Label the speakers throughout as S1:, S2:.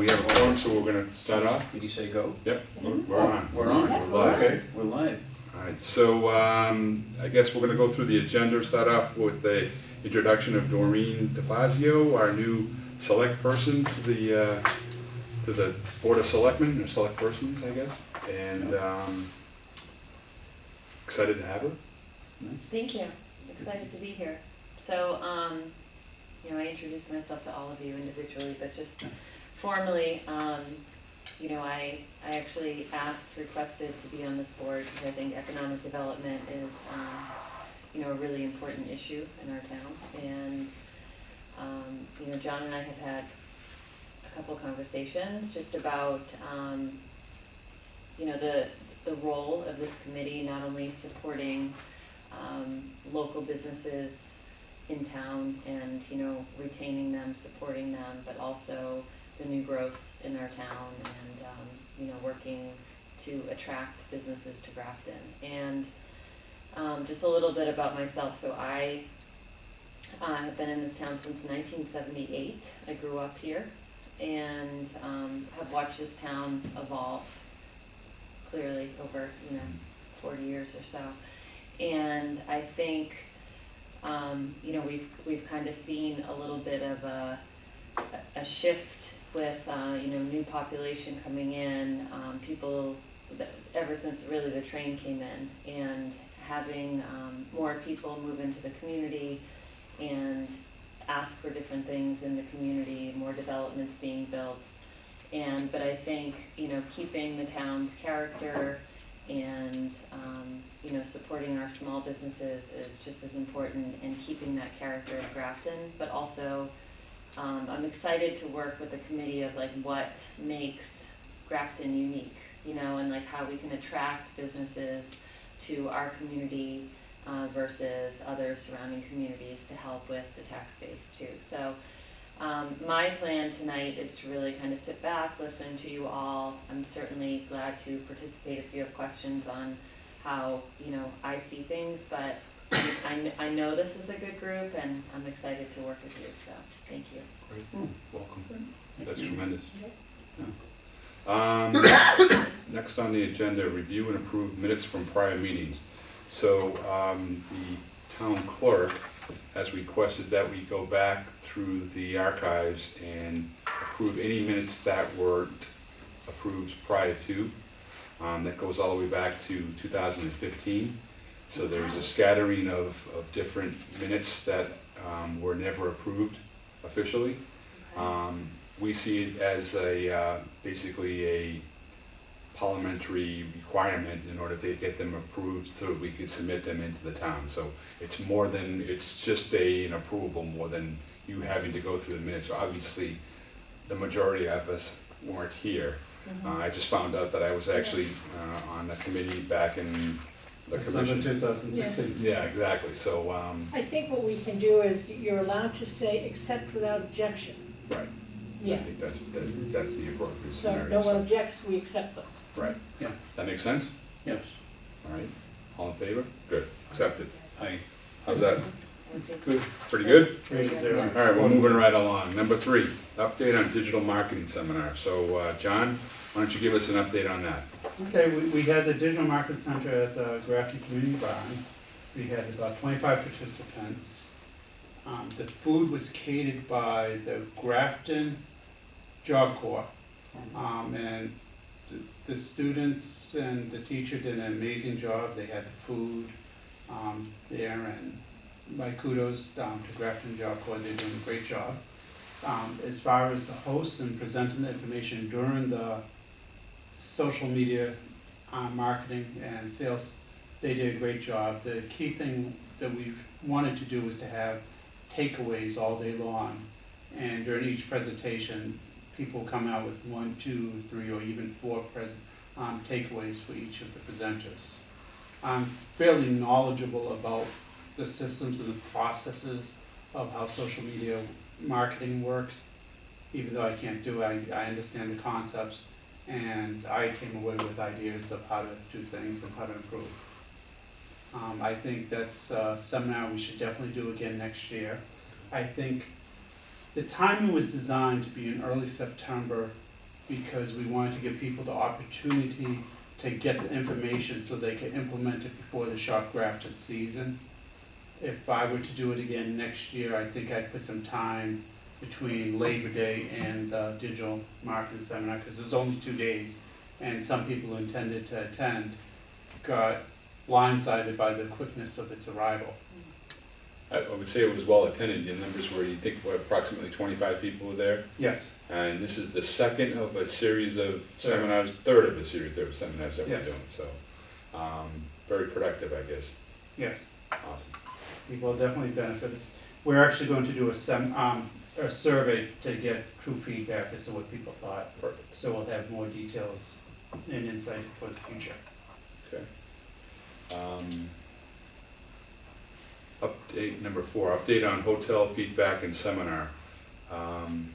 S1: We have a forum, so we're going to start off.
S2: Did you say go?
S1: Yep, we're on.
S2: We're on.
S1: We're live.
S2: Okay, we're live.
S1: All right, so I guess we're going to go through the agenda, start off with the introduction of Doreen DeFazio, our new select person to the Board of Selectmen, or select persons, I guess. And excited to have her.
S3: Thank you. Excited to be here. So, I introduced myself to all of you individually, but just formally, I actually requested to be on this board because I think economic development is, a really important issue in our town. And, John and I have had a couple conversations just about, the role of this committee, not only supporting local businesses in town and, retaining them, supporting them, but also the new growth in our town and, working to attract businesses to Grafton. And just a little bit about myself. So I have been in this town since 1978. I grew up here and have watched this town evolve clearly over, 40 years or so. And I think, we've kind of seen a little bit of a shift with, new population coming in, people ever since really the train came in, and having more people move into the community and ask for different things in the community, more developments being built. But I think, keeping the town's character and, supporting our small businesses is just as important, and keeping that character of Grafton. But also, I'm excited to work with the committee of what makes Grafton unique, and how we can attract businesses to our community versus other surrounding communities to help with the tax base too. So my plan tonight is to really kind of sit back, listen to you all. I'm certainly glad to participate if you have questions on how, I see things, but I know this is a good group and I'm excited to work with you, so thank you.
S1: Great. Welcome. That's tremendous. Next on the agenda, review and approve minutes from prior meetings. So the town clerk has requested that we go back through the archives and approve any minutes that weren't approved prior to. That goes all the way back to 2015. So there's a scattering of different minutes that were never approved officially. We see it as basically a parliamentary requirement in order to get them approved so that we could submit them into the town. So it's just an approval more than you having to go through the minutes. So obviously the majority of us weren't here. I just found out that I was actually on the committee back in the
S4: December
S1: commission.
S4: 2016.
S1: Yeah, exactly. So
S5: I think what we can do is you're allowed to say accept without objection.
S1: right.
S5: Yeah.
S1: I think that's the appropriate
S5: So
S1: scenario.
S5: if no one objects, we accept them.
S1: Right.
S2: Yeah.
S1: That makes sense?
S2: Yes.
S1: All right. All in favor? Good. Accepted.
S2: Aye.
S1: How's that?
S4: Good.
S1: Pretty good?
S4: 3-0.
S1: All right, we're moving right along. Number 3, update on digital marketing seminar. So, John, why don't you give us an update on that?
S4: Okay, we had the Digital Market Center at the Grafton Community Barn. We had about 25 participants. The food was catered by the Grafton Job Corps. And the students and the teacher did an amazing job. They had the food there, and my kudos to Grafton Job Corps. They're doing a great job. As far as the hosts and presenting the information during the social media marketing and sales, they did a great job. The key thing that we wanted to do was to have takeaways all day long, and during each presentation people come out with 1, 2, 3, or even 4 takeaways for each of the presenters. I'm fairly knowledgeable about the systems and the processes of how social media marketing works. Even though I can't do it, I understand the concepts, and I came away with ideas of how to do things and how to improve. I think that's a seminar we should definitely do again next year. I think the timing was designed to be in early September because we wanted to give people the opportunity to get the information so they could implement it before the shop Grafton season. If I were to do it again next year, I think I'd put some time between Labor Day and the digital marketing seminar, because it was only 2 days, and some people who intended to attend got blindsided by the quickness of its arrival.
S1: I would say it was well attended. The numbers were, you think, what, approximately 25 people were there?
S4: Yes,
S1: And this is the second of a series of
S4: Third.
S1: seminars, third of a series of seminars that we're
S4: Yes.
S1: doing, so, very productive, I guess.
S4: yes,
S1: Awesome.
S4: people definitely benefited. We're actually going to do a survey to get true feedback as to what people thought,
S1: Perfect.
S4: so we'll have more details and insight for the future.
S1: Okay. Update number 4, update on hotel feedback and seminar. Hotel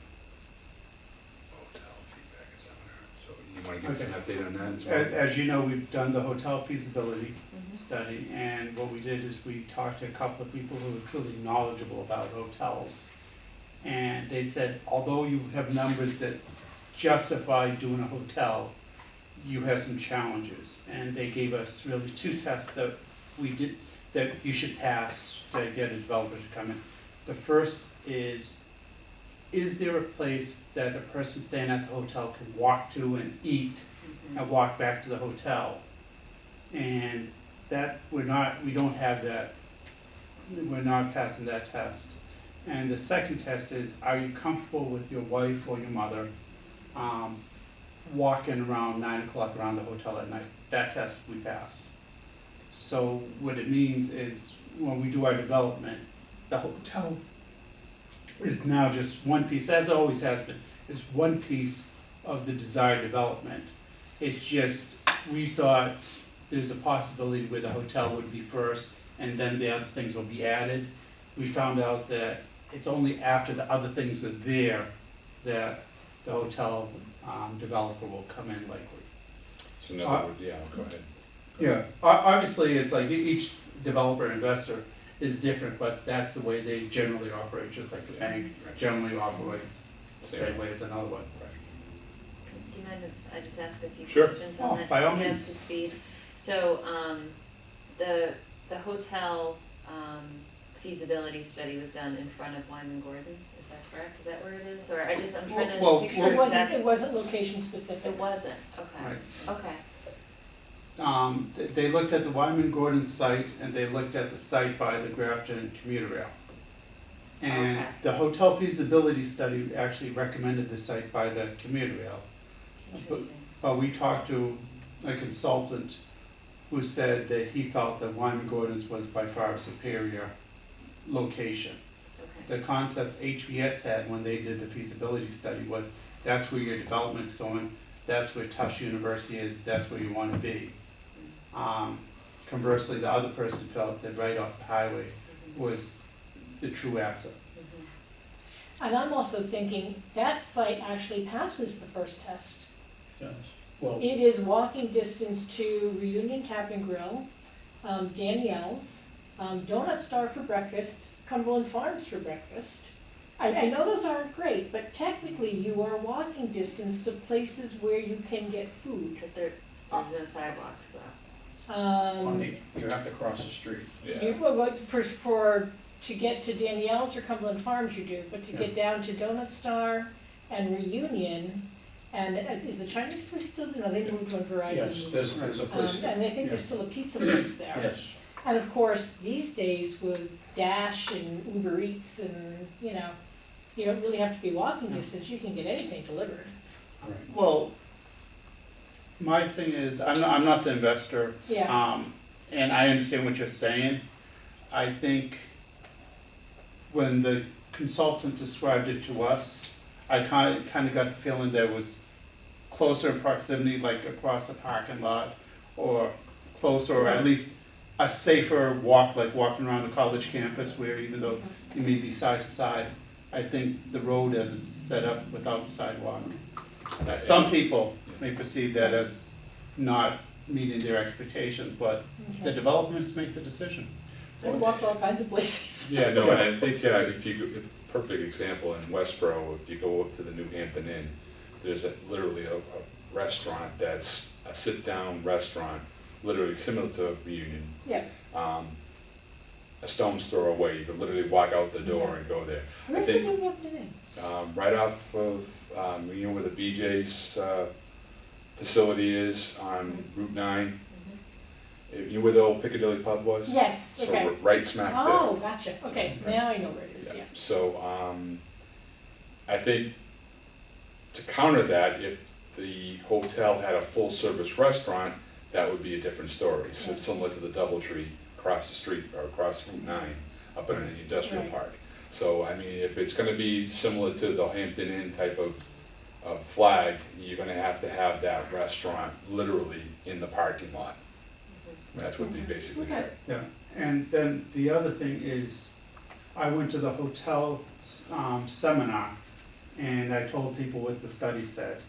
S1: feedback and seminar. So you want to give us an update on that as well?
S4: As you know, we've done the hotel feasibility
S3: Mhm.
S4: study, and what we did is we talked to a couple of people who are truly knowledgeable about hotels. And they said, although you have numbers that justify doing a hotel, you have some challenges. And they gave us really 2 tests that we did, that you should pass to get a developer to come in. The first is there a place that a person staying at the hotel can walk to and eat
S3: Mhm.
S4: and walk back to the hotel? And that, we don't have that, we're not passing that test. And the second test is, are you comfortable with your wife or your mother walking around 9 o'clock around the hotel at night? That test we pass. So what it means is, when we do our development, the hotel is now just one piece, as it always has been, is one piece of the desired development. It's just, we thought there's a possibility where the hotel would be first, and then the other things will be added. We found out that it's only after the other things are there that the hotel developer will come in likely.
S1: So in other words, yeah, go ahead.
S4: Yeah, obviously, it's like each developer investor is different, but that's the way they generally operate, just like the bank
S1: Right.
S4: generally operates the same way as another one.
S3: Do you mind if I just ask a few
S1: Sure.
S3: questions
S4: Oh,
S3: on that,
S4: by
S3: just
S4: all
S3: to get up
S4: means.
S3: to speed? So, the hotel, feasibility study was done in front of Wyman Gordon, is that correct? Is that where it is? Or I'm trying
S4: Well,
S3: to picture
S5: It wasn't,
S3: exactly.
S5: it wasn't location specific.
S3: It wasn't, okay,
S4: Right.
S3: okay.
S4: They looked at the Wyman Gordon site, and they looked at the site by the Grafton commuter rail. And
S3: Okay.
S4: the hotel feasibility study actually recommended the site by the commuter rail.
S3: Interesting.
S4: But we talked to a consultant who said that he felt that Wyman Gordon's was by far a superior location.
S3: Okay.
S4: The concept HVS had when they did the feasibility study was, that's where your development's going, that's where Tufts University is, that's where you want to be. Conversely, the other person felt that right off the highway
S3: Mhm.
S4: was the true asset.
S3: Mhm.
S5: And I'm also thinking, that site actually passes the first test.
S4: Well,
S5: It is walking distance to Reunion Tap and Grill, Danielle's, Donut Star for breakfast, Cumberland Farms for breakfast. I know those aren't great, but technically you are walking distance to places where you can get food.
S3: But there's no sidewalks though.
S2: You have to cross the street.
S1: Yeah.
S5: To get to Danielle's or Cumberland Farms you do, but to get down to Donut Star and Reunion, and is the Chinese place still, no, they moved when Verizon
S2: Yes,
S5: moved.
S2: there's a place,
S5: And I think there's still a pizza place there.
S2: yes.
S5: And of course, these days with Dash and Uber Eats and, you don't really have to be walking distance, you can get anything delivered.
S4: well, my thing is, I'm not the investor.
S5: Yeah.
S4: And I understand what you're saying. I think when the consultant described it to us, I kind of got the feeling there was closer in proximity, like across the parking lot, or closer, or at least a safer walk, like walking around the college campus, where even though you may be side to side, I think the road as it's set up without the sidewalk. Some people may perceive that as not meeting their expectations, but the
S5: Okay.
S4: developers make the decision.
S5: I walked all kinds of places.
S1: Yeah, no, and I think if you, perfect example in Westboro, if you go up to the New Hampton Inn, there's literally a restaurant that's a sit-down restaurant, literally similar to a Reunion.
S5: Yeah.
S1: A stone's throw away, you could literally walk out the door and go there.
S5: Where's the new Hampton Inn?
S1: Right off of, you know where the BJ's facility is on Route 9? You know where the old Piccadilly pub was?
S5: Yes,
S1: So
S5: okay.
S1: we're right smack there.
S5: Oh, gotcha, okay, now I know where it is, yeah.
S1: So, I think to counter that, if the hotel had a full-service restaurant, that would be a different story. So it's similar to the DoubleTree across the street, or across Route 9, up in an industrial
S5: Right.
S1: park. So, I mean, if it's gonna be similar to the Hampton Inn type of flag, you're gonna have to have that restaurant literally in the parking lot. That's what they basically
S5: Okay.
S1: said.
S4: Yeah, and then the other thing is, I went to the hotel seminar, and I told people what the study said.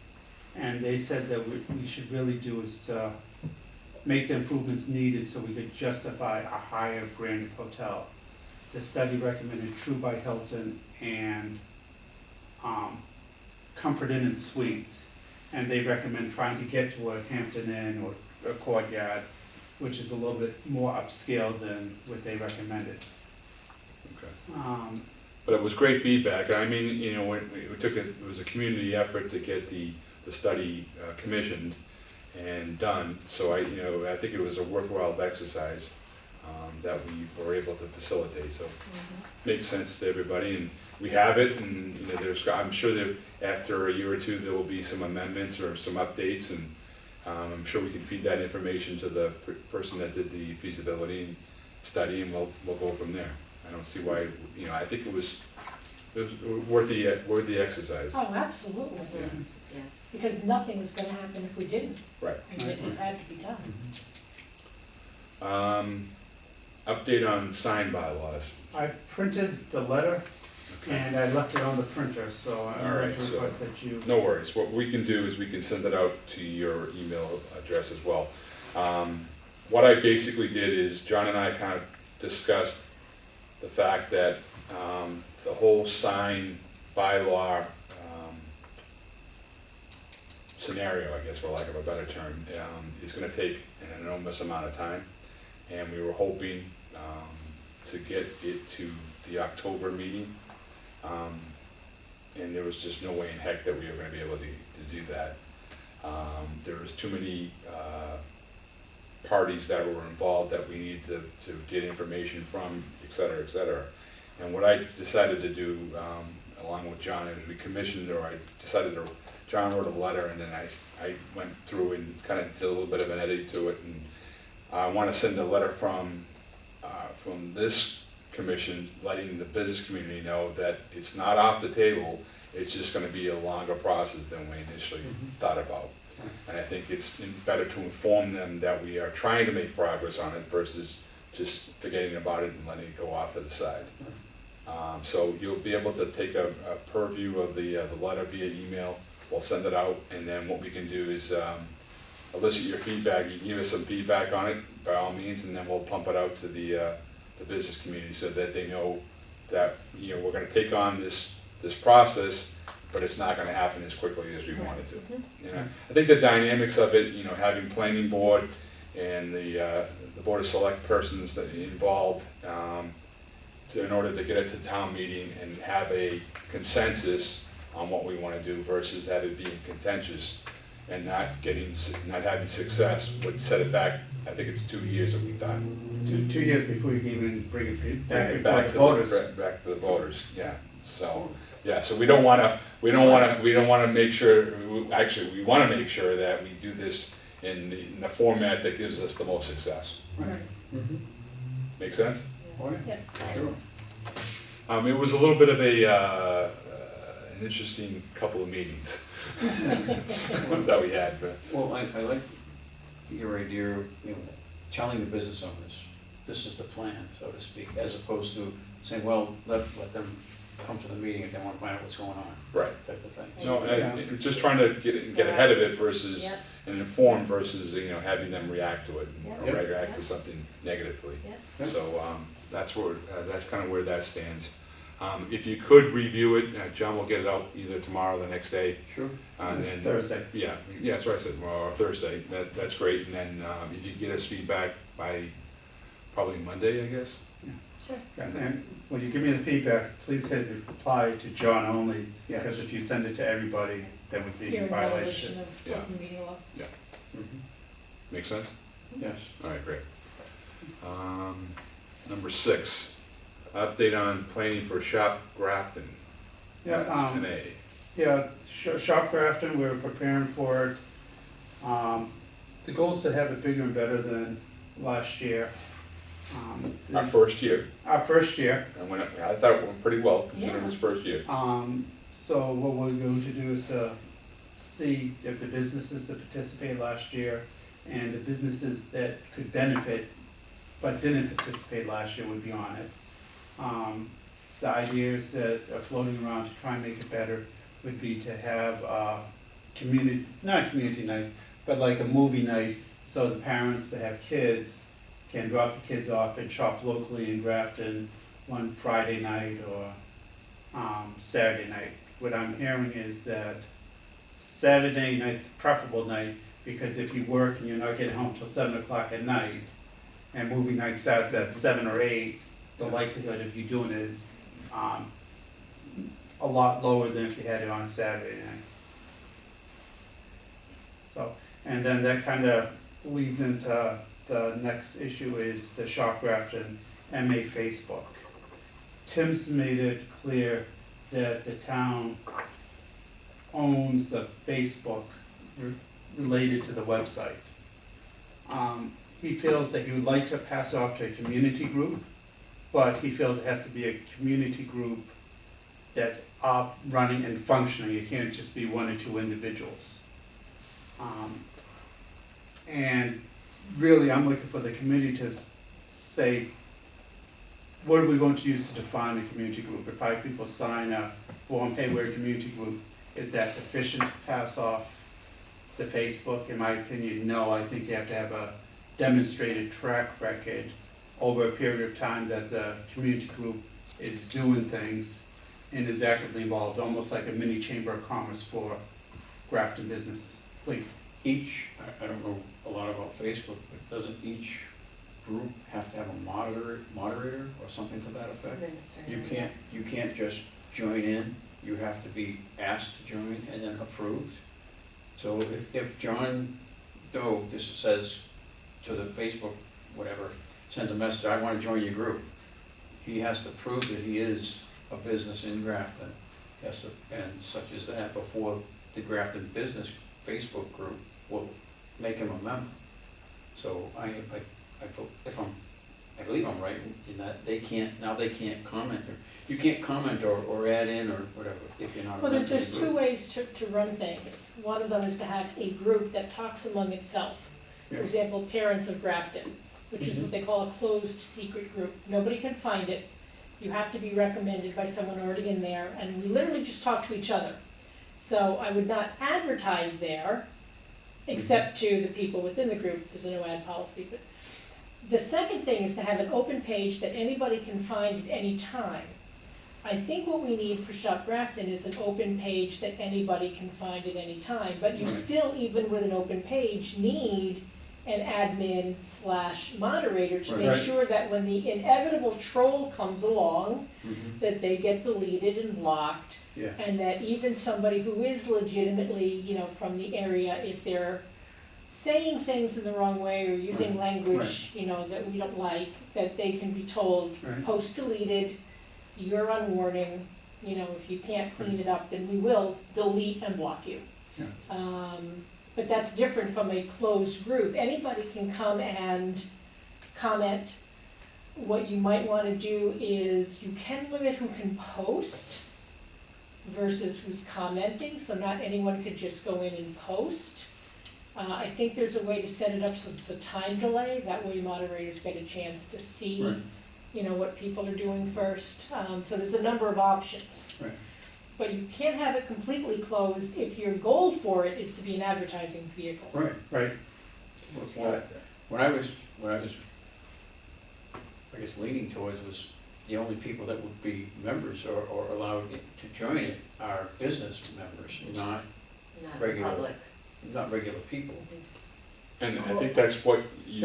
S4: And they said that what we should really do is to make the improvements needed so we could justify a higher branded hotel. The study recommended True by Hilton and Comfort Inn and Suites. And they recommend trying to get to a Hampton Inn or a Courtyard, which is a little bit more upscale than what they recommended.
S1: Okay. But it was great feedback. I mean, you know, we took it was a community effort to get the study commissioned and done. So I think it was a worthwhile exercise that we were able to facilitate. So makes sense to everybody, and we have it. And you know, I'm sure that after a year or two there will be some amendments or some updates, and I'm sure we can feed that information to the person that did the feasibility study, and we'll go from there. I don't see why, you know, I think it was worth the exercise.
S5: Oh, absolutely.
S1: Yeah.
S3: Yes.
S5: Because nothing was gonna happen if we didn't.
S1: Right.
S5: And it had to be done.
S1: Update on sign bylaws.
S4: I printed the letter
S1: Okay.
S4: and I left it on the printer, so I'm
S1: All
S4: going
S1: right,
S4: to
S1: so-
S4: request that you.
S1: No worries. What we can do is we can send it out to your email address as well. What I basically did is John and I kind of discussed the fact that the whole sign bylaw scenario, I guess for lack of a better term, is going to take an enormous amount of time. And we were hoping to get it to the October meeting. And there was just no way in heck that we were going to be able to do that. There was too many parties that were involved that we needed to get information from, et cetera, et cetera. And what I decided to do, along with John, is we commissioned, or I decided to, John wrote a letter, and then I went through and kind of did a little bit of an edit to it. And I want to send a letter from this commission, letting the business community know that it's not off the table. It's just going to be a longer process than we initially thought about. And I think it's better to inform them that we are trying to make progress on it versus just forgetting about it and letting it go off to the side. So you'll be able to take a purview of the letter via email. We'll send it out, and then what we can do is elicit your feedback. You can give us some feedback on it by all means, and then we'll pump it out to the business community so that they know that, you know, we're going to take on this process, but it's not going to happen as quickly as we want it to. You know, I think the dynamics of it, you know, having planning board and the board of select persons that are involved in order to get it to town meeting and have a consensus on what we want to do versus have it being contentious and not having success would set it back. I think it's 2 years that we thought.
S4: 2 years before you can even bring it back
S1: Back
S4: before
S1: to
S4: the voters.
S1: back to the voters. Yeah. So yeah. So we don't want to make sure. Actually, we want to make sure that we do this in the format that gives us the most success.
S4: Right.
S1: Make sense?
S4: Oh, yeah.
S5: Yeah.
S4: Sure.
S1: It was a little bit of an interesting couple of meetings that we had. But
S2: Well, I like your idea of, you know, telling the business owners, this is the plan, so to speak, as opposed to saying, well, let them come to the meeting if they want to find out what's going on,
S1: right.
S2: type of thing.
S1: No, just trying to get ahead of it versus
S3: Yep.
S1: and inform versus having them react to it
S3: Yep.
S1: or react
S3: Yep.
S1: to something negatively.
S3: Yep.
S2: Yep.
S1: So that's kind of where that stands. If you could review it, John will get it out either tomorrow or the next day.
S2: Sure.
S1: And then,
S4: Thursday.
S1: yeah, that's what I said, or Thursday, that's great. And then if you get us feedback by probably Monday, I guess.
S3: Sure.
S4: And when you give me the feedback, please hit reply to John only,
S2: Yes.
S4: because if you send it to everybody, that would be
S5: You're
S4: in
S5: in
S4: violation.
S5: violation of
S1: Yeah.
S5: open meeting law.
S2: Mhm.
S1: Make sense?
S2: Yes.
S1: All right, great. Number 6, update on planning for Shop Grafton.
S4: Yeah,
S1: That's an A.
S4: Yeah, Shop Grafton, we're preparing for it. The goal is to have it bigger and better than last year.
S1: Our first year.
S4: Our first year.
S1: I thought it went pretty well considering
S5: Yeah.
S1: it's first year.
S4: So what we're going to do is see if the businesses that participated last year and the businesses that could benefit but didn't participate last year would be on it. The ideas that are floating around to try and make it better would be to have a community, not a community night, but like a movie night, so the parents that have kids can drop the kids off and shop locally in Grafton one Friday night or Saturday night. What I'm hearing is that Saturday night's a preferable night, because if you work and you're not getting home till 7 o'clock at night, and movie night starts at 7 or 8, the likelihood of you doing it is a lot lower than if you had it on Saturday night. So, and then that kind of leads into the next issue is the Shop Grafton MA Facebook. Tim's made it clear that the town owns the Facebook related to the website. He feels that he would like to pass it off to a community group, but he feels it has to be a community group that's up, running, and functioning. It can't just be 1 or 2 individuals. And really, I'm looking for the committee to say, what are we going to use to define a community group? If 5 people sign a form, hey, we're a community group, is that sufficient to pass off the Facebook? In my opinion, no. I think you have to have a demonstrated track record over a period of time that the community group is doing things and is actively involved, almost like a mini chamber of commerce for Grafton businesses. Please.
S2: I don't know a lot about Facebook, but doesn't each group have to have a moderator or something to that effect?
S3: Administrator.
S2: You can't just join in, you have to be asked to join and then approved. So if John Doe just says to the Facebook, whatever, sends a message, I want to join your group, he has to prove that he is a business in Grafton. Yes, and such as that, before the Grafton Business Facebook group will make him a member. So I believe I'm right in that they can't comment, or you can't comment or add in or whatever if you're not a
S5: Well,
S2: member of the
S5: there's 2
S2: group.
S5: ways to run things. One of them is to have a group that talks among itself. For
S2: Yeah.
S5: example, Parents of Grafton, which is what they call a closed secret group. Nobody can find it. You have to be recommended by someone already in there, and we literally just talk to each other. So I would not advertise there, except to the people within the group. There's a no ad policy. But the second thing is to have an open page that anybody can find at any time. I think what we need for Shop Grafton is an open page that anybody can find at any time. But you
S2: Right.
S5: still, even with an open page, need an admin/moderator to make
S2: Right.
S5: sure that when the inevitable troll comes along,
S2: Mhm.
S5: that they get deleted and blocked,
S2: Yeah,
S5: and that even somebody who is legitimately, from the area, if they're saying things in the wrong way or using language, that we don't like, that they can be told,
S4: Right.
S5: post deleted, you're on warning, if you can't clean it up, then we will delete and block you.
S4: Yeah.
S5: But that's different from a closed group. Anybody can come and comment. What you might want to do is you can limit who can post versus who's commenting, so not anyone could just go in and post. I think there's a way to set it up so it's a time delay. That way moderators get a chance to see,
S2: Right.
S5: what people are doing first. So there's a number of options.
S2: Right.
S5: But you can't have it completely closed if your goal for it is to be an advertising vehicle.
S2: right.
S4: Right.
S2: Well, when I was, I guess leaning towards was the only people that would be members or allowed to join it are business members,
S3: Not the
S2: Regular.
S3: public.
S2: not regular people.
S1: And I think that's what, you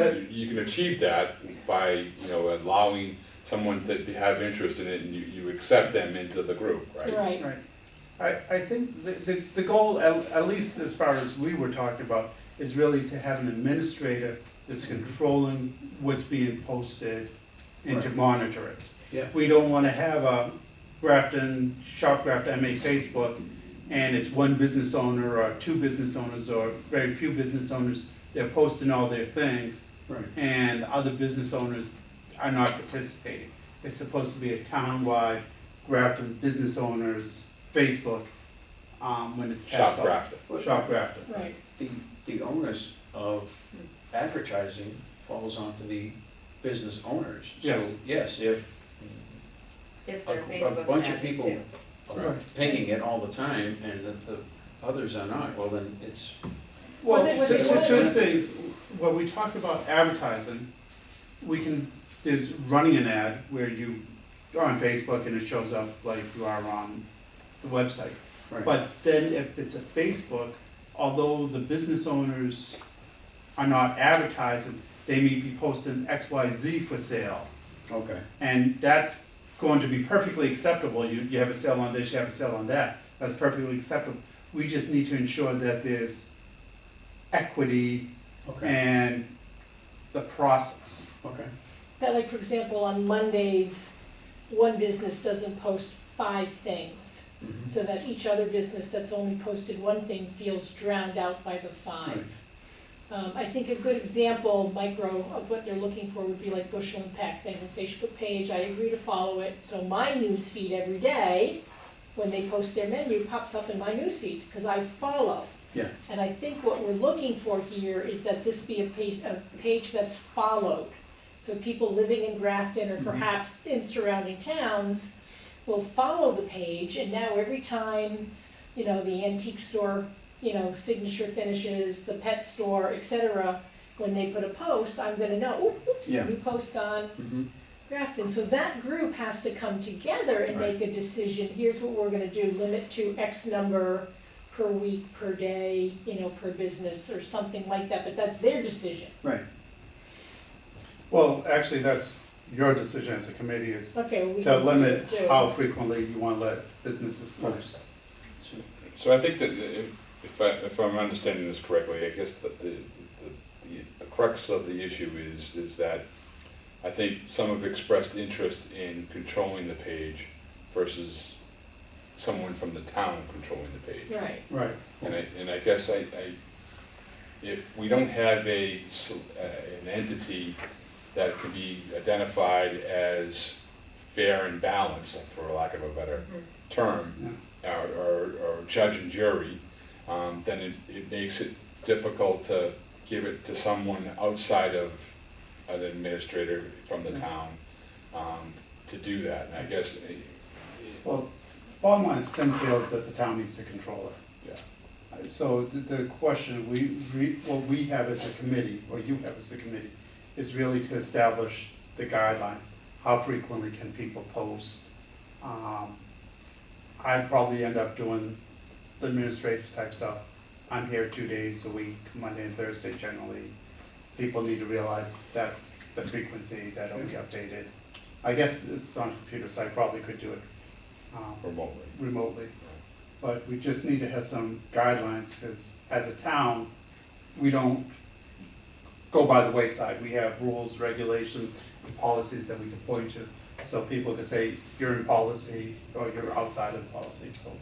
S1: can achieve that by, you know, allowing someone to have interest in it and you accept them into the group, right?
S5: Right,
S4: Right. I think the goal, at least as far as we were talking about, is really to have an administrator that's controlling what's being posted and to
S2: Right.
S4: monitor it.
S2: Yeah.
S4: We don't wanna have a Shopcraft MA Facebook, and it's one business owner or two business owners or very few business owners, they're posting all their things,
S2: Right.
S4: and other business owners are not participating. It's supposed to be a townwide Grafton business owners Facebook, when it's passed
S1: Shop
S4: out.
S1: Grafton.
S4: Shop Grafton.
S5: right.
S2: The onus of advertising falls onto the business owners.
S4: Yes.
S2: So, yes, if
S3: If
S2: a
S3: their
S2: a
S3: Facebook's
S2: bunch of
S3: happy
S2: people
S3: too.
S2: are
S4: Right.
S2: pinging it all the time and the others are not, well, then it's,
S4: Well,
S5: Was it
S4: two things, when we talk about advertising, there's running an ad where you are on Facebook and it shows up like you are on the website.
S2: right.
S4: But then if it's a Facebook, although the business owners are not advertising, they may be posting XYZ for sale.
S2: Okay,
S4: And that's going to be perfectly acceptable. You have a sale on this, you have a sale on that. That's perfectly acceptable. We just need to ensure that there's equity
S2: okay,
S4: and the process.
S2: okay.
S5: That like, for example, on Mondays, one business doesn't post 5 things,
S2: Mhm.
S5: so that each other business that's only posted one thing feels drowned out by the 5. I think a good example, micro, of what they're looking for would be like Bushel and Pack. They have a Facebook page, I agree to follow it, so my news feed every day, when they post their menu, pops up in my news feed, because I follow.
S2: Yeah.
S5: And I think what we're looking for here is that this be a page that's followed. So people living in Grafton or
S2: Mhm.
S5: perhaps in surrounding towns will follow the page, and now every time, you know, the antique store, you know, Signature Finishes, the pet store, etc., when they put a post, I'm gonna know, oops,
S2: Yeah.
S5: new post on
S2: Mhm.
S5: Grafton. So that group has to come together and
S2: Right.
S5: make a decision, here's what we're gonna do, limit to X number per week, per day, you know, per business, or something like that, but that's their decision.
S2: Right,
S4: Well, actually, that's your decision as a committee, is
S5: Okay, well, we
S4: to
S5: can
S4: limit
S5: do.
S4: how frequently you want to let businesses post.
S2: so,
S1: So I think that if I'm understanding this correctly, I guess that the crux of the issue is that I think some have expressed interest in controlling the page versus someone from the town controlling the page.
S5: Right,
S4: Right.
S1: And I guess if we don't have an entity that can be identified as fair and balanced, for lack of a better term, or judge and jury, then it makes it difficult to give it to someone outside of an administrator from the town to do that. And I guess,
S4: Well, bottom line is Tim feels that the town needs to control it.
S1: yeah.
S4: So the question what we have as a committee, or you have as a committee, is really to establish the guidelines. How frequently can people post? I'd probably end up doing the administrative type stuff. I'm here 2 days a week, Monday and Thursday generally. People need to realize that's the frequency that'll be updated. I guess it's on a computer, so I probably could do it remotely. But we just need to have some guidelines, because as a town, we don't go by the wayside. We have rules, regulations, and policies that we can point to. So people can say, you're in policy, or you're outside of the policy, so.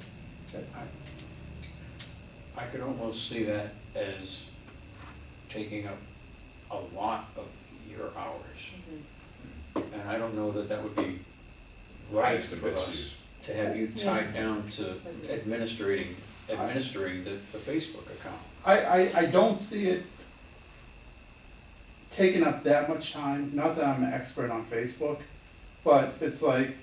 S2: I could almost see that as taking up a lot of your hours. And I don't know that that would be right
S1: Highest and
S2: for
S1: best
S2: us,
S1: use.
S2: to have you tied down to administering the Facebook account.
S4: I don't see it taking up that much time, not that I'm an expert on Facebook, but it's like,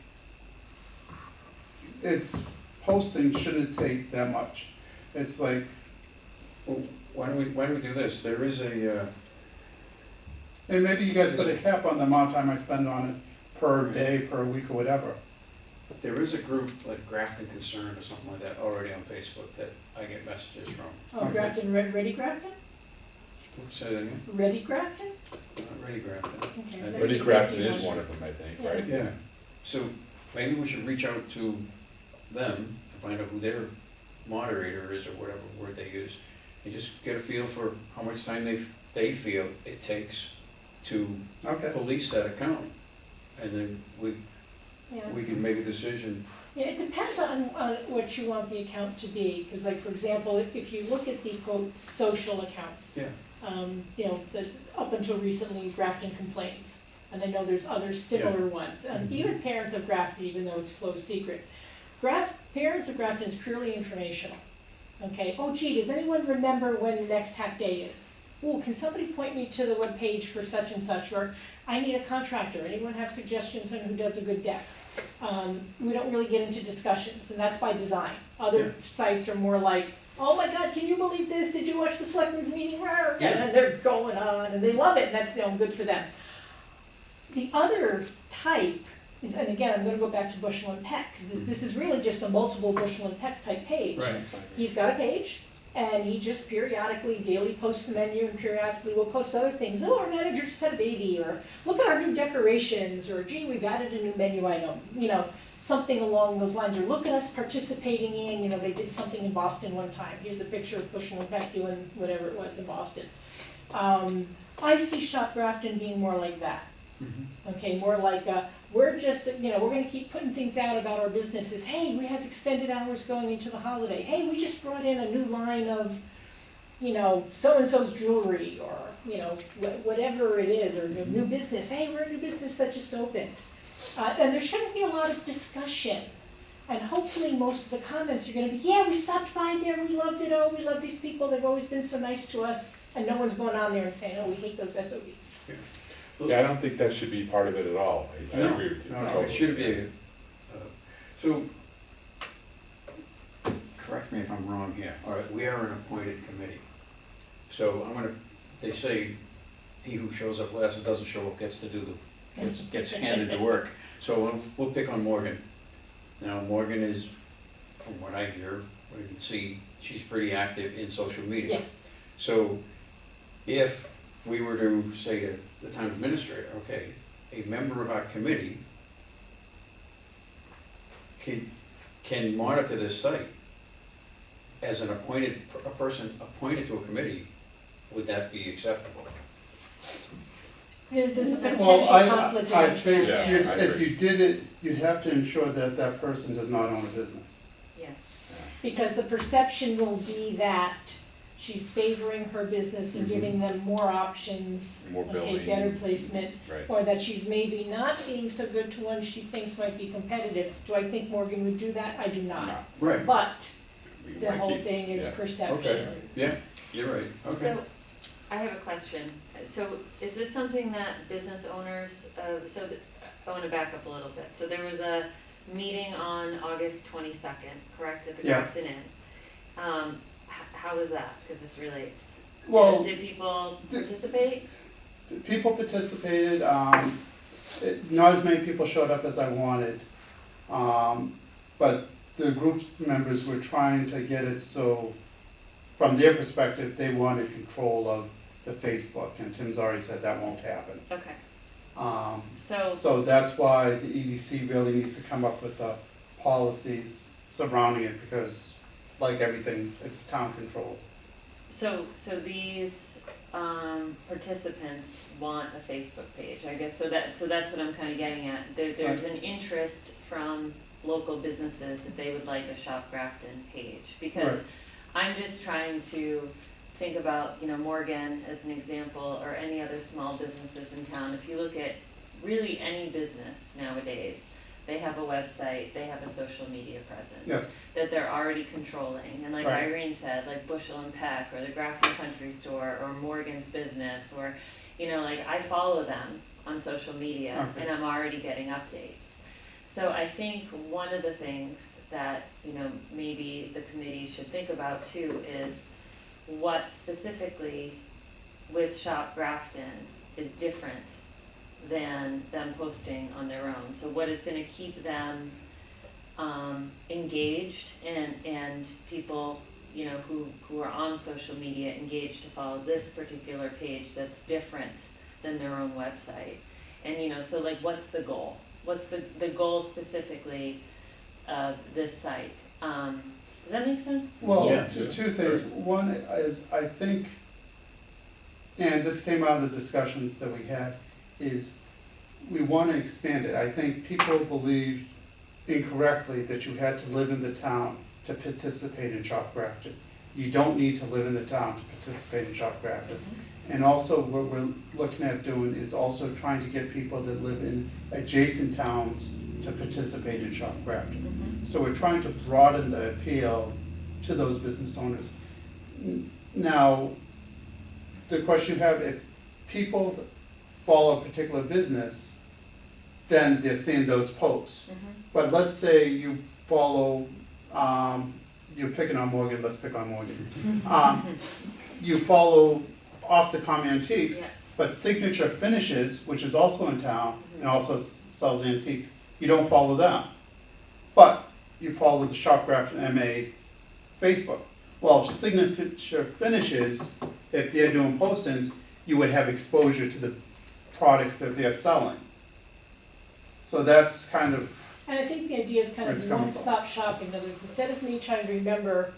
S4: it's, posting shouldn't take that much. It's like,
S2: Well, why don't we do this? There is a,
S4: and maybe you guys put a cap on the amount of time I spend on it, per day, per week, or whatever.
S2: But there is a group like Grafton Concern or something like that already on Facebook that I get messages from.
S5: Oh, Grafton, Ready Grafton?
S2: Say that again?
S5: Ready Grafton?
S2: Not Ready Grafton.
S5: Okay.
S2: And
S5: that's
S1: Ready
S5: the
S1: Grafton
S5: safety
S1: is
S5: one.
S1: one of them, I think,
S5: Yeah.
S1: right?
S2: Yeah, so maybe we should reach out to them and find out who their moderator is or whatever word they use. And just get a feel for how much time they feel it takes to
S4: Okay.
S2: police that account. And then
S5: Yeah.
S2: we can make a decision.
S5: Yeah, it depends on what you want the account to be, because like, for example, if you look at the quote, social accounts,
S2: Yeah.
S5: you know, up until recently, Grafton Complaints, and I know there's other similar ones, and even Parents of Grafton, even though it's closed secret. Parents of Grafton is purely informational, okay? Oh gee, does anyone remember when the next half day is? Oh, can somebody point me to the webpage for such and such, or I need a contractor, anyone have suggestions on who does a good deck? We don't really get into discussions, and that's by design. Other sites are more like, oh my God, can you believe this? Did you watch the selectmen's meeting? Rawr.
S2: Yeah.
S5: And they're going on, and they love it, and that's, you know, good for them. The other type is, and again, I'm gonna go back to Bushel and Peck, because this is really just a multiple Bushel and Peck type page.
S2: Right.
S5: He's got a page, and he just periodically, daily posts the menu, and periodically will post other things. Oh, our manager just had a baby, or look at our new decorations, or gee, we've added a new menu item, you know, something along those lines, or look at us participating in, you know, they did something in Boston one time. Here's a picture of Bushel and Peck doing whatever it was in Boston. I see Shop Grafton being more like that. Okay, more like, we're just, you know, we're gonna keep putting things out about our businesses. Hey, we have extended hours going into the holiday. Hey, we just brought in a new line of, you know, so-and-so's jewelry, or, you know, whatever it is, or a new business. Hey, we're a new business that just opened. And there shouldn't be a lot of discussion. And hopefully most of the comments are gonna be, yeah, we stopped by there, we loved it, oh, we love these people, they've always been so nice to us. And no one's going on there and saying, oh, we hate those SOBs.
S1: Yeah, I don't think that should be part of it at all. I
S2: No,
S1: agree with you.
S2: No, it should be, so, correct me if I'm wrong here, all right, we are an appointed committee. So they say, he who shows up last and doesn't show up gets to do gets handed the work. So we'll pick on Morgan. Now, Morgan is, from what I hear, we can see, she's pretty active in social media.
S5: Yeah.
S2: So if we were to say to the town administrator, okay, a member of our committee can monitor this site as a person appointed to a committee, would that be acceptable?
S5: There's a potential
S4: Well,
S5: conflict of
S4: I
S5: interest
S4: think
S1: Yeah,
S5: there.
S1: I
S4: if
S1: agree.
S4: you did it, you'd have to ensure that that person does not own a business.
S3: Yes.
S5: Because the perception will be that she's favoring her business and giving them more options,
S1: More
S5: okay,
S1: billing.
S5: better placement,
S1: Right.
S5: or that she's maybe not being so good to one she thinks might be competitive. Do I think Morgan would do that? I do not.
S2: Right.
S5: But
S1: We
S5: the
S1: might
S5: whole
S1: keep-
S5: thing is
S1: yeah.
S5: perception.
S2: Yeah, you're right, okay.
S3: So, I have a question. So, is this something that business owners, I wanna back up a little bit. So there was a meeting on August 22nd, correct, at the
S4: Yeah.
S3: Grafton Inn? How was that? Cause this relates.
S4: Well,
S3: Did people participate?
S4: people participated, not as many people showed up as I wanted. But the group members were trying to get it so, from their perspective, they wanted control of the Facebook, and Tim's already said that won't happen.
S3: Okay,
S4: So
S3: so,
S4: that's why the EDC really needs to come up with the policies surrounding it, because like everything, it's town controlled.
S3: so these, participants want a Facebook page, I guess, so that's what I'm kinda getting at. There's an interest from local businesses that they would like a Shop Grafton page, because
S4: Right.
S3: I'm just trying to think about, you know, Morgan as an example, or any other small businesses in town. If you look at really any business nowadays, they have a website, they have a social media presence
S4: Yes,
S3: that they're already controlling. And like
S4: Right.
S3: Irene said, like Bushel and Peck, or the Grafton Country Store, or Morgan's Business, or, you know, like I follow them on social media,
S4: Okay.
S3: and I'm already getting updates. So I think one of the things that, you know, maybe the committee should think about too is what specifically with Shop Grafton is different than them posting on their own. So what is gonna keep them engaged and people, you know, who are on social media engaged to follow this particular page that's different than their own website. And, you know, so like, what's the goal? What's the goal specifically of this site? Does that make sense?
S4: Well,
S2: Yeah.
S4: two things. One is, I think, and this came out of the discussions that we had, is we want to expand it. I think people believed incorrectly that you had to live in the town to participate in Shop Grafton. You don't need to live in the town to participate in Shop Grafton. And also what we're looking at doing is also trying to get people that live in adjacent towns to participate in Shop Grafton. So we're trying to broaden the appeal to those business owners. Now, the question you have, if people follow a particular business, then they're seeing those posts. But let's say you follow, you're picking on Morgan, let's pick on Morgan. You follow Off the Common Antiques,
S3: Yeah.
S4: but Signature Finishes, which is also in town and also sells antiques, you don't follow them. But you follow the Shop Grafton MA Facebook. Well, Signature Finishes, if they're doing postings, you would have exposure to the products that they're selling. So that's kind of,
S5: And I think the idea is kind
S4: Where it's
S5: of
S4: coming from.
S5: one-stop shopping. In other words, instead of me trying to remember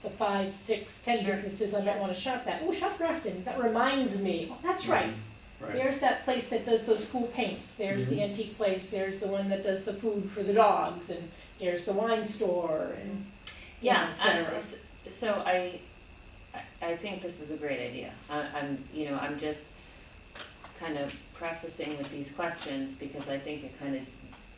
S5: the 5, 6, 10
S3: Sure.
S5: businesses I might want to shop at, oh, Shop Grafton, that reminds me, oh, that's right.
S2: Right.
S5: There's that place that does those cool paints, there's the antique place, there's the one that does the food for the dogs, and there's the wine store, and, you know,
S3: Yeah,
S5: et cetera.
S3: so I think this is a great idea. I'm just kind of prefacing with these questions because I think it kind of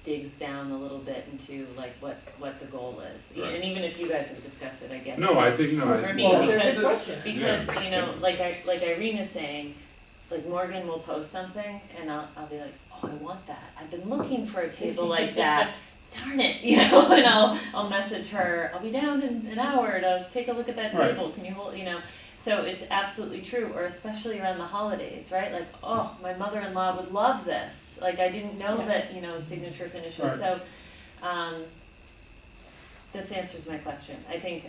S3: digs down a little bit into like what the goal is.
S1: Right.
S3: And even if you guys have discussed it, I guess.
S1: No, I think, no,
S3: For me,
S4: Well,
S5: They're
S3: because,
S5: good questions.
S3: because, you know, like Irene is saying, like Morgan will post something and I'll be like, oh, I want that. I've been looking for a table like that. Darn it, you know, and I'll message her, I'll be down in an hour to take a look at that
S4: Right.
S3: table, can you hold, you know? So it's absolutely true, or especially around the holidays, right? Like, oh, my mother-in-law would love this. Like, I didn't know
S5: Yeah.
S3: that, you know, Signature Finishes.
S4: Right.
S3: So, this answers my question. I think,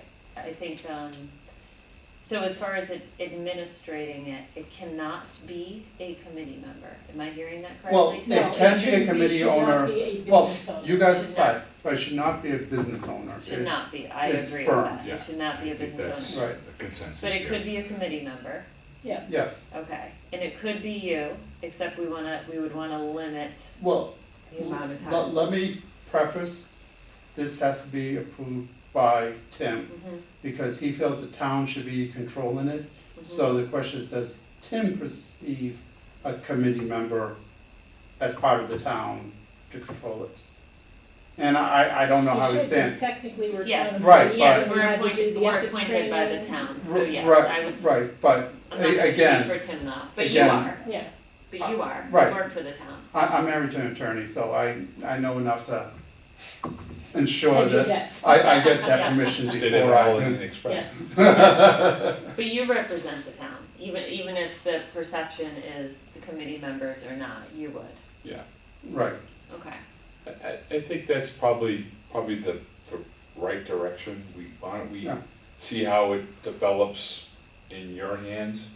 S3: so as far as administrating it, it cannot be a committee member. Am I hearing that
S4: well,
S3: correctly?
S4: it can be a committee
S5: Should not
S4: owner.
S5: be a
S4: Well,
S5: business owner.
S4: you guys
S3: Should
S4: decide, but it should not be a business owner.
S3: Should
S4: It's-
S3: not be, I
S4: it's
S3: agree
S4: firm,
S3: with that.
S1: yeah.
S3: It should not be a
S1: I think
S3: business
S1: that's
S3: owner.
S4: Right.
S1: a consensus.
S3: But it
S1: here.
S3: could be a committee member,
S5: Yeah,
S4: Yes,
S3: okay. And it could be you, except we would wanna limit
S4: well,
S3: the amount of time.
S4: let me preface, this has to be approved by Tim,
S3: Mhm,
S4: because he feels the town should be controlling it.
S3: mhm.
S4: So the question is, does Tim perceive a committee member as part of the town to control it? And I don't know how he
S5: you should, because
S4: stands.
S5: technically we're
S3: Yes.
S5: town
S4: Right,
S5: employees,
S3: Yes,
S5: we
S3: we're
S5: had to do
S3: appointed,
S5: the
S3: we're
S5: ethics
S3: appointed by the
S5: training.
S3: town, so yes, I
S4: Right,
S3: would,
S4: right, but
S3: I'm not gonna
S4: again,
S3: speak for Tim though, but you
S4: again,
S3: are,
S5: Yeah,
S3: but you are, you
S4: right.
S3: work for the town.
S4: I'm married to an attorney, so I know enough to ensure
S5: hedge your
S4: that
S5: bets.
S4: I get that
S3: Yeah.
S4: permission
S1: State it
S4: before
S1: all
S4: I.
S1: in express.
S3: But you represent the town, even if the perception is the committee members are not, you would,
S1: Yeah.
S4: Right,
S3: okay.
S1: I think that's probably the right direction. Why don't we
S4: Yeah.
S1: see how it develops in your hands?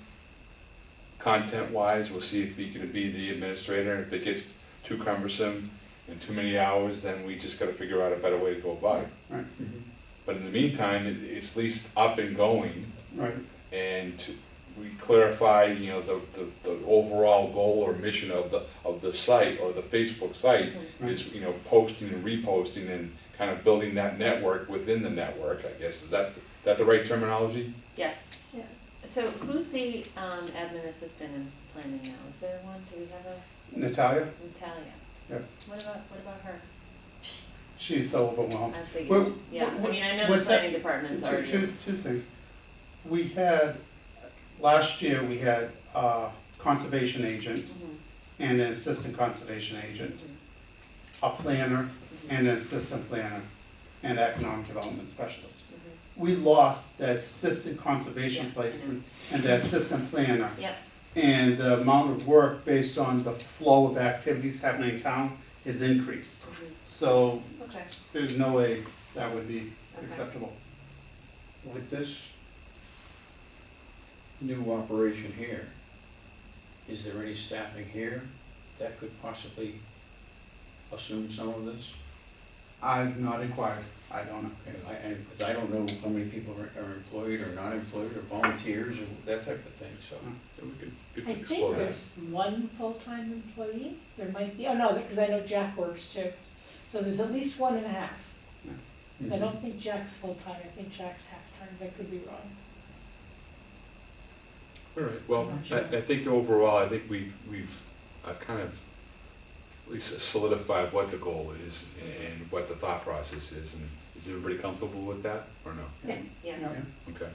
S1: Content-wise, we'll see if we can be the administrator. If it gets too cumbersome and too many hours, then we just gotta figure out a better way to go about it.
S4: right,
S1: But in the meantime, it's at least up and going,
S4: right,
S1: and we clarify, you know, the overall goal or mission of the site or the Facebook site
S3: Mhm.
S1: is, you know, posting and reposting and kind of building that network within the network, I guess. Is that the right terminology?
S3: Yes.
S5: Yeah.
S3: So who's the admin assistant in planning now? Is there one? Do we have a
S4: Natalia,
S3: Natalia?
S4: yes,
S3: What about her?
S4: she's so overwhelmed.
S3: I figured,
S4: Well,
S3: yeah, I mean, I know the
S4: what's that-
S3: planning department's already.
S4: Two things. We had, last year, we had a conservation agent
S3: Mhm,
S4: and an assistant conservation agent,
S3: mhm,
S4: a planner
S3: mhm,
S4: and an assistant planner, and economic development specialist.
S3: mhm.
S4: We lost the assistant conservation
S3: Yeah, I
S4: place
S3: know.
S4: and the assistant planner.
S3: Yep,
S4: And the amount of work based on the flow of activities happening in town is increased.
S3: Mhm.
S4: So
S3: Okay,
S4: there's no way that would be
S3: okay.
S4: acceptable.
S2: With this new operation here, is there any staffing here that could possibly assume some of this?
S4: I've not inquired, I don't know.
S2: Because I don't know how many people are employed or not employed or volunteers or that type of thing, so.
S1: Yeah, we could
S5: I think
S1: explore that.
S5: there's one full-time employee, there might be, oh no, because I know Jack works too. So there's at least 1.5. I don't think Jack's full-time, I think Jack's half-time, I could be wrong.
S1: All right, well,
S5: I'm not sure.
S1: I think overall, I think I've kind of at least solidified what the goal is and what the thought process is, and is everybody comfortable with that, or no?
S5: Yeah.
S3: Yes.
S4: Yeah.
S1: Okay.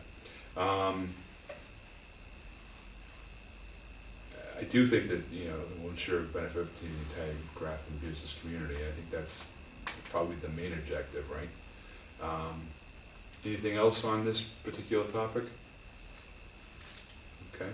S1: I do think that, you know, it will ensure benefit to the entire Grafton business community. I think that's probably the main objective, right? Anything else on this particular topic? Okay,